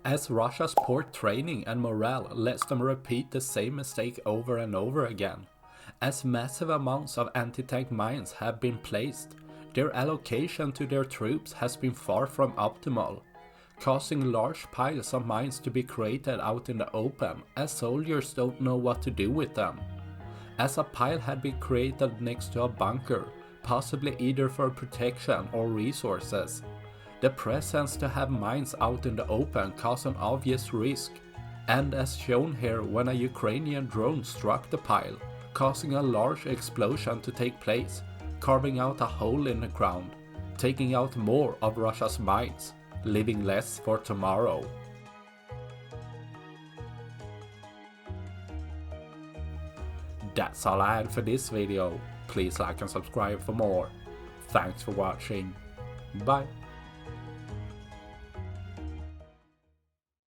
as Russia's poor training and morale lets them repeat the same mistake over and over again. As massive amounts of anti-tank mines have been placed, their allocation to their troops has been far from optimal, causing large piles of mines to be created out in the open as soldiers don't know what to do with them. As a pile had been created next to a bunker, possibly either for protection or resources, the presence to have mines out in the open caused an obvious risk, and as shown here when a Ukrainian drone struck the pile, causing a large explosion to take place, carving out a hole in the ground, taking out more of Russia's mines, leaving less for tomorrow. That's all I had for this video. Please like and subscribe for more. Thanks for watching. Bye.